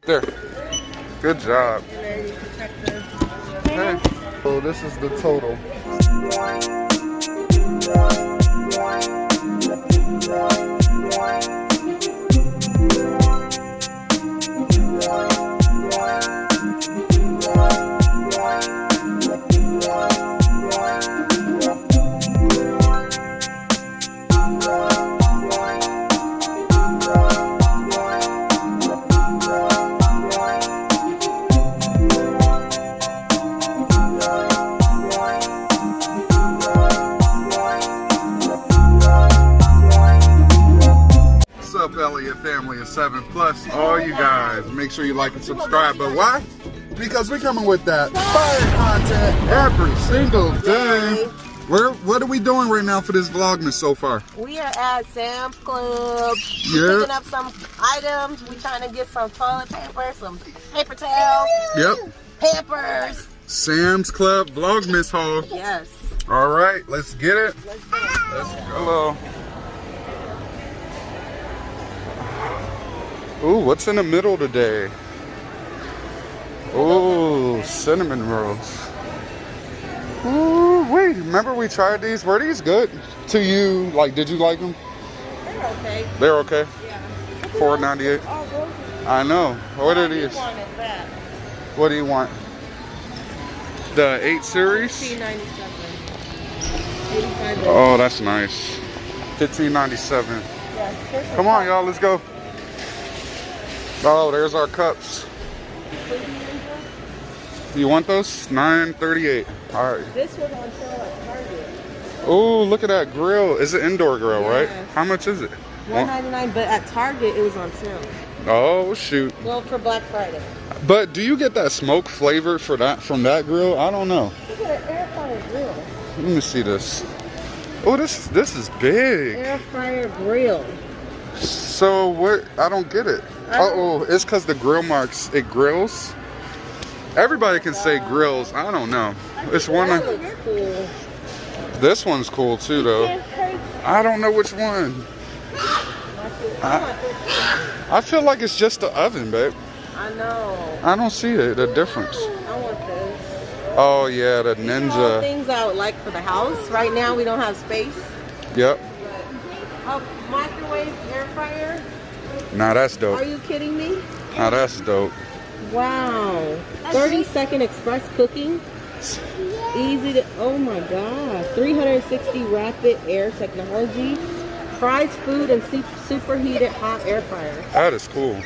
There. Good job. And then you can check the... Hey. So this is the total. Eliott Family is 7+. All you guys, make sure you like and subscribe. But why? Because we're coming with that fire content every single day. What are we doing right now for this Vlogmas so far? We are at Sam's Club. Yeah. Picking up some items. We're trying to get some toilet paper, some paper towels. Yep. Pampers. Sam's Club Vlogmas haul. Yes. All right, let's get it. Let's go. Let's go. Ooh, what's in the middle today? Ooh, cinnamon rolls. Ooh, wait, remember we tried these? Were these good to you? Like, did you like them? They're okay. They're okay? Yeah. $4.98. Oh, really? I know. What are these? What do you want? The 8 series? $15.97. Oh, that's nice. $15.97. Yeah, come on, y'all, let's go. Oh, there's our cups. You want those? $9.38. All right. This was on sale at Target. Oh, look at that grill. It's an indoor grill, right? Yes. How much is it? $1.99, but at Target it was on sale. Oh, shoot. Well, for Black Friday. But do you get that smoke flavor for that from that grill? I don't know. Look at an air fryer grill. Let me see this. Oh, this is big. Air fryer grill. So what? I don't get it. Uh-oh, it's because the grill marks, it grills. Everybody can say grills. I don't know. It's one of... Cool. This one's cool too, though. I don't know which one. I feel like it's just the oven, babe. I know. I don't see it, the difference. I want this. Oh, yeah, the These are all Ninja. things I would like for the house. Right now we don't have space. Yep. But, microwave air fryer. Nah, that's dope. Are you kidding me? Nah, that's dope. Wow. 30-second express cooking. Easy to, oh my God. 360 rapid air technology. Fries food and superheated hot air fryer. That is cool.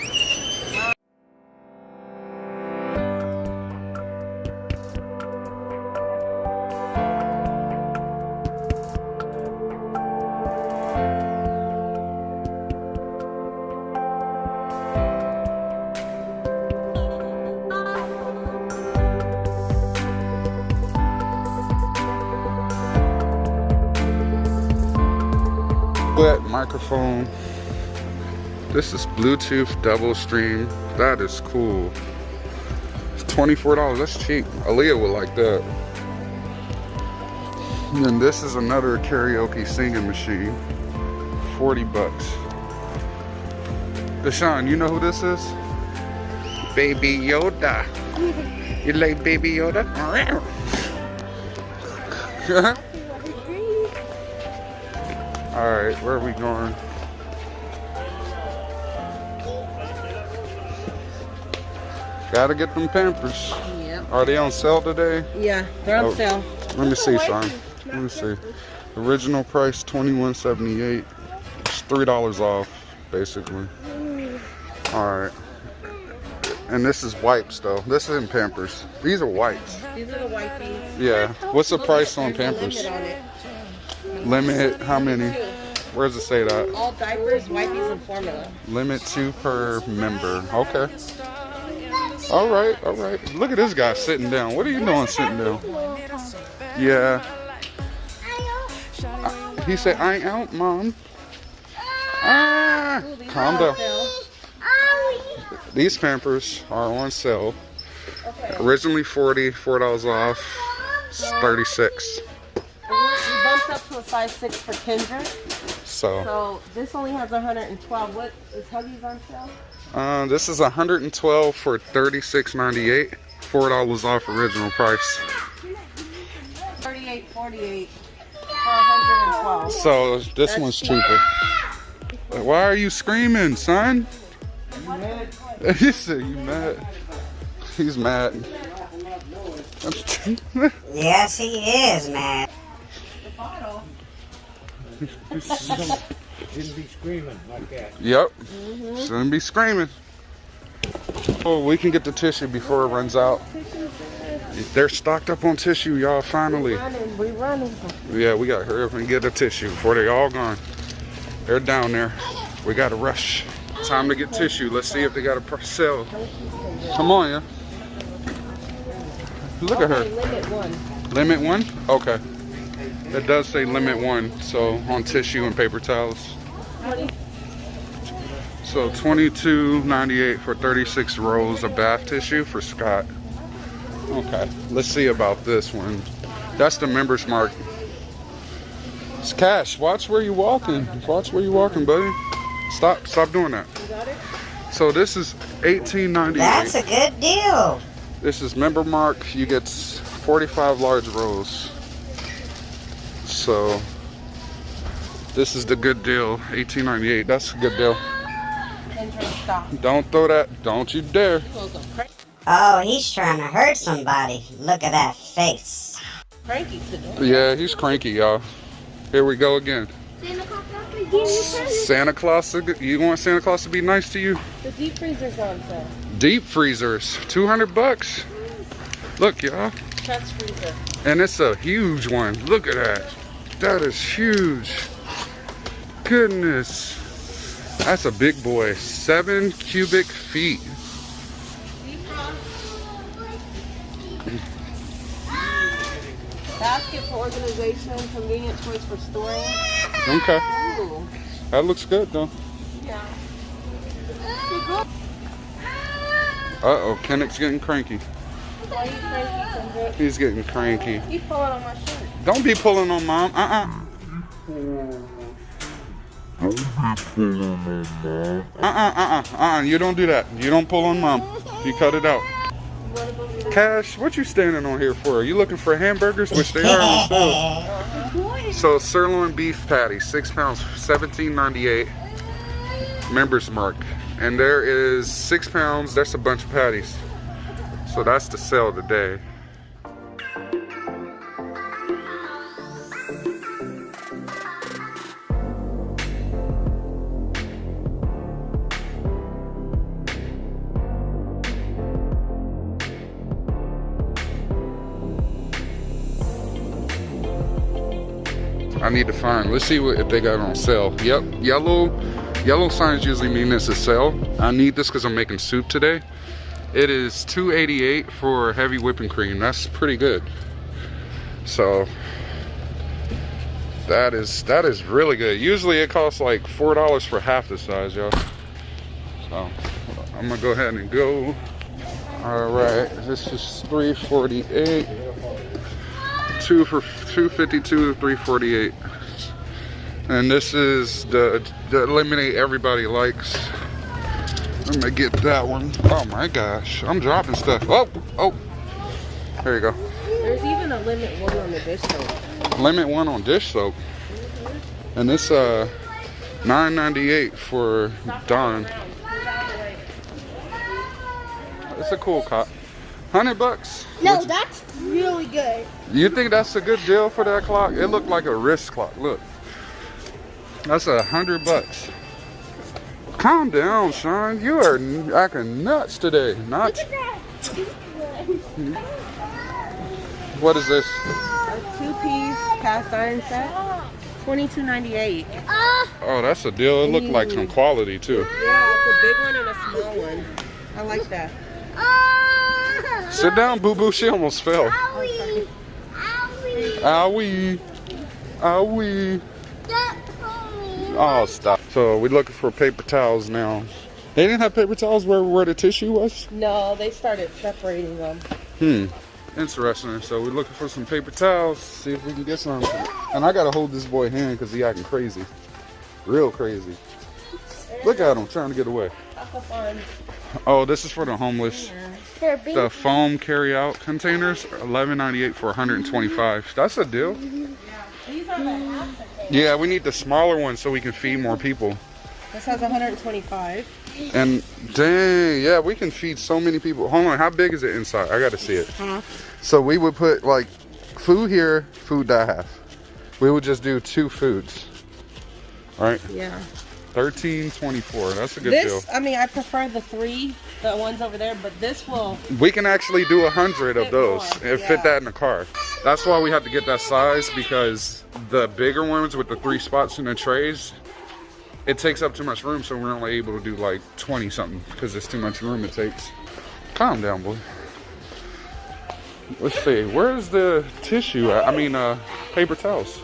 Microphone. This is Bluetooth double stream. That is cool. It's $24. That's cheap. Aaliyah would like that. And then this is another karaoke singing machine. $40. Deshaun, you know who this is? Baby Yoda. You like Baby Yoda? Alright, where are we going? Gotta get them Pampers. Yep. Are they on sale today? Yeah, they're on sale. Let me see, son. Let me see. Original price $21.78. It's $3 off, basically. Alright. And this is wipes, though. This isn't Pampers. These are wipes. These are the wipes. Yeah. What's the price on Pampers? Limit how many? Where does it say that? All diapers, wipes, and formula. Limit 2 per member. Okay. All right, all right. Look at this guy sitting down. What are you doing sitting down? Yeah. He said, I ain't out, Mom. Ah, calm down. These Pampers are on sale. Originally $40, $4 off. It's $36. We bumped up to a size 6 for Kendra. So this only has 112. What is Huggies on sale? This is 112 for $36.98. $4 off original price. $38.48 for 112. So this one's cheaper. Why are you screaming, son? You mad? He said, you mad? He's mad. Yes, he is mad. Didn't be screaming like that. Yep. Shouldn't be screaming. Oh, we can get the tissue before it runs out. They're stocked up on tissue, y'all, finally. We running. Yeah, we gotta hurry up and get the tissue before they all gone. They're down there. We gotta rush. Time to get tissue. Let's see if they got a sale. Come on, yeah. Look at her. Limit 1. Limit 1? Okay. It does say limit 1, so on tissue and paper towels. So $22.98 for 36 rolls of bath tissue for Scott. Okay, let's see about this one. That's the Members Mark. It's Cash. Watch where you're walking. Watch where you're walking, buddy. Stop doing that. You got it? So this is $18.98. That's a good deal. This is Member Mark. You get 45 large rolls. So this is the good deal. $18.98. That's a good deal. Don't throw that. Don't you dare. Oh, he's trying to hurt somebody. Look at that face. Cranky today. Yeah, he's cranky, y'all. Here we go again. Santa Claus, you want Santa Claus to be nice to you? The deep freezer's on sale. Deep freezers, $200. Look, y'all. Chest freezer. And it's a huge one. Look at that. That is huge. Goodness. That's a big boy. 7 cubic feet. Basket for organization, convenient choice for storing. Okay. Ooh. That looks good, though. Yeah. Uh-oh, Kennick's getting cranky. Why are you cranky, Kendrick? He's getting cranky. Keep pulling on my shirt. Don't be pulling on Mom. You don't do that. You don't pull on Mom. You cut it out. Cash, what you standing on here for? Are you looking for hamburgers? Which they are on sale. So sirloin beef patty, 6 pounds, $17.98. Members Mark. And there is 6 pounds. That's a bunch of patties. So that's the sale today. I need to find, let's see if they got it on sale. Yep, yellow signs usually mean it's a sale. I need this because I'm making soup today. It is $2.88 for heavy whipping cream. That's pretty good. So that is really good. Usually it costs like $4 for half the size, y'all. So I'm gonna go ahead and go. All right, this is $3.48. 2 for $2.52, $3.48. And this is the lemonade everybody likes. I'm gonna get that one. Oh my gosh, I'm dropping stuff. Oh, there you go. There's even a limit 1 on the dish soap. Limit 1 on dish soap. And it's $9.98 for Dawn. It's a cool cop. $100. No, that's really good. You think that's a good deal for that clock? It looked like a wrist clock. Look, that's $100. Calm down, Sean. You are acting nuts today. Nuts. What is this? A 2-piece cast iron set. $22.98. Oh, that's a deal. It looked like some quality too. Yeah, it's a big one and a small one. I like that. Sit down, Boo Boo. She almost fell. Owie. Owie. Oh, stop. So we're looking for paper towels now. They didn't have paper towels where the tissue was? No, they started separating them. Interesting. So we're looking for some paper towels. See if we can get some. And I gotta hold this boy hand because he acting crazy. Real crazy. Look at him trying to get away. Stock up on. Oh, this is for the homeless. For big. The foam carry-out containers, $11.98 for 125. That's a deal. These are the half containers. Yeah, we need the smaller ones so we can feed more people. This has 125. And dang, yeah, we can feed so many people. Hold on, how big is it inside? I gotta see it. Half. So we would put like food here, food that half. We would just do 2 foods. All right. Yeah. $13.24. That's a good deal. I mean, I prefer the 3, the ones over there, but this will. We can actually do 100 of Fit those more, and fit yeah. that in the car. That's why we have to get that size, because the bigger ones with the 3 spots in the trays, it takes up too much room, so we're only able to do like 20 something because it's too much room it takes. Calm down, boy. Let's see, where's the tissue at? I mean, paper towels.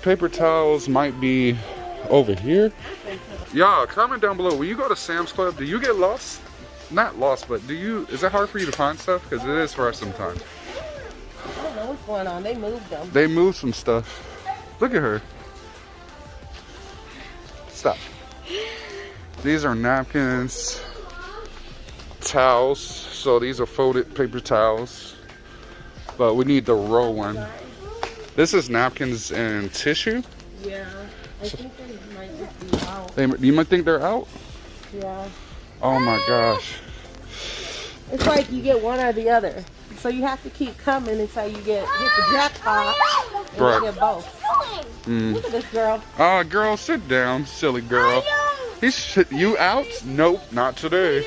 Paper towels might be over here. Y'all, comment down below. When you go to Sam's Club, do you get lost? Not lost, but is it hard for you to find stuff? Because it is for us sometimes. I don't know what's going on. They moved them. They moved some stuff. Look at her. Stop. These are napkins, towels. So these are folded paper towels. But we need the roll one. This is napkins and tissue. Yeah. I think they might just be out. You might think they're out? Yeah. Oh my gosh. It's like you get one or the other. So you have to keep coming until you hit the jackpot and Right. you get both. Look at this girl. Oh, girl, sit down, silly girl. You out? Nope, not today.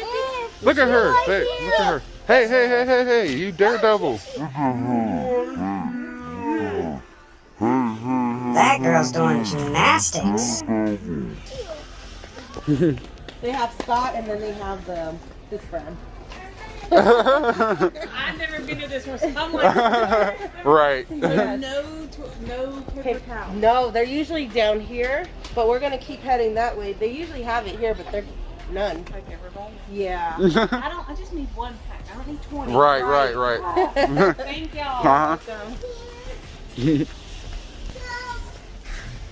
Look at her. Hey, look at her. Hey, hey, hey, hey, hey, you daredevil. That girl's doing gymnastics. They have Scott and then they have this brand. I've never been to this one, so I'm like, Right. no paper towel. No, they're usually down here, but we're gonna keep heading that way. They usually have it here, but they're none. Like everybody. Yeah. I just need 1 pack. I don't need 20. Right. Thank y'all. Uh-huh.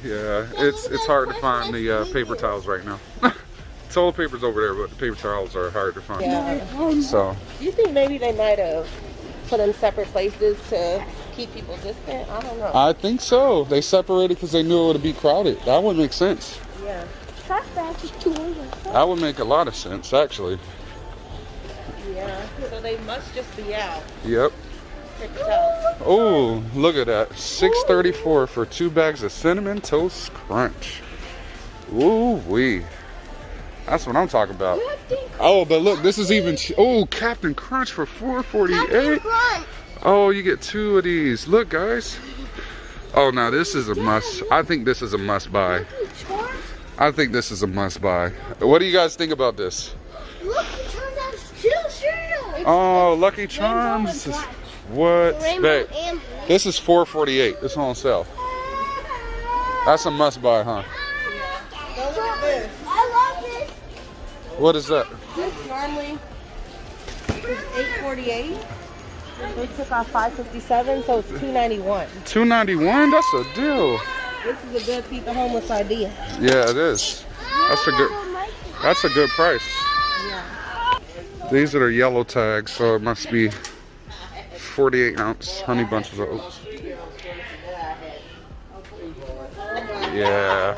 Yeah, it's hard to find the paper towels right now. Toilet paper's over there, but the paper towels are hard to find. Yeah. So, Do you think maybe they might have put them separate places to keep people distant? I don't know. I think so. They separated because they knew it would be crowded. That would make sense. Yeah. That would make a lot of sense, actually. Yeah. So they must just be out. Yep. Paper towels. Oh, look at that. $6.34 for 2 bags of Cinnamon Toast Crunch. Ooh wee. That's what I'm talking about. Oh, but look, this is even. Oh, Captain Crunch for $4.48. Oh, you get 2 of these. Look, guys. Oh, now this is a must. I think this is a must buy. I think this is a must buy. What do you guys think about this? Look, it turns out it's 2 cereal. Oh, Lucky Charms. What? Rainbow Babe, and this is $4.48. It's on sale. That's a must buy, huh? I love this. What is that? This normally is $8.48. They took off $5.57, so it's $2.91. $2.91? That's a deal. This is a good feed the homeless idea. Yeah, it is. That's a good price. Yeah. These are the yellow tags, so it must be 48-ounce honey bunches of oats. Yeah.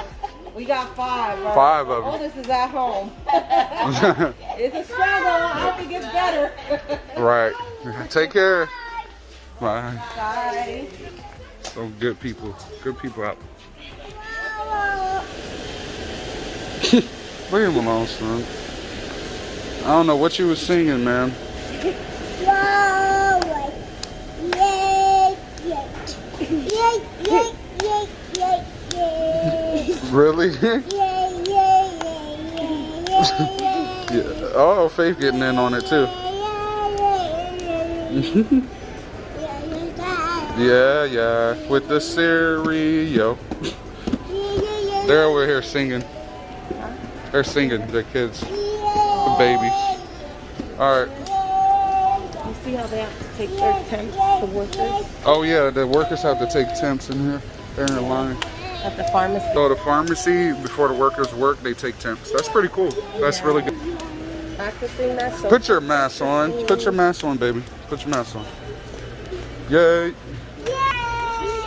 We got 5, right? 5 of them. Oldest is at home. It's a struggle. I hope it gets better. Right. Take care. Bye. Bye. So good people. Good people out. Leave him alone, son. I don't know what you was singing, man. Really? Yeah. Oh, Faith getting in on it too. Yeah. With the cereal. They're over here singing. They're singing, the kids. The babies. Alright. You see how they have to take their temps, the workers? Oh yeah, the workers have to take temps in here. They're in line. At the pharmacy. So the pharmacy, before the workers work, they take temps. That's pretty cool. That's really good. Practicing that. So Put your mask on. Put your mask on, baby. Put your mask on. Yay.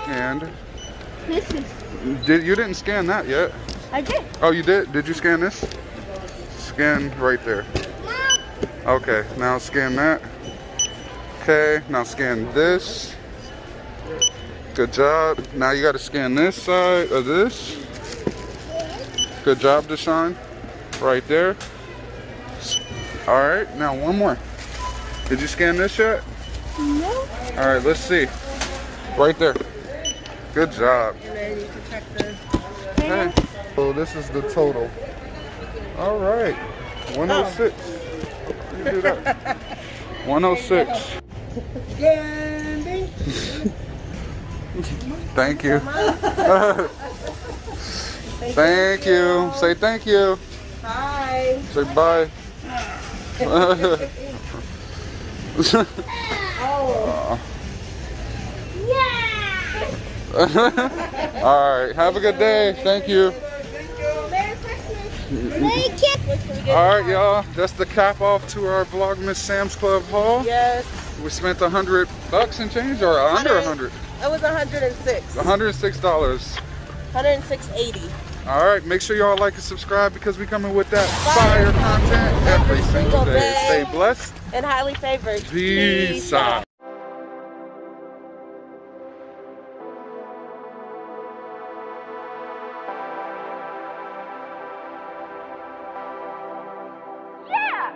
Scanned. You didn't scan that yet? I did. Oh, you did? Did you scan this? Scan right there. Okay, now scan that. Okay, now scan this. Good job. Now you got to scan this side of this. Good job, Deshaun. Right there. All right, now one more. Did you scan this yet? No. All right, let's see. Right there. Good job. And then you can check the. Okay. So this is the total. All right. 106. You do that. 106. Standing. Thank you. Thank you. Say thank you. Hi. Say bye. Oh. Yeah. All right. Have a good day. Thank you. Merry Christmas. Merry Christmas. All right, y'all. That's the cap off to our Vlogmas Sam's Club haul. Yes. We spent $100 and change, or under 100. It was 106. $106. 106.80. All right, make sure y'all like and subscribe because we coming with that fire content every single day. Stay blessed. And highly favored. Peace out. Yeah.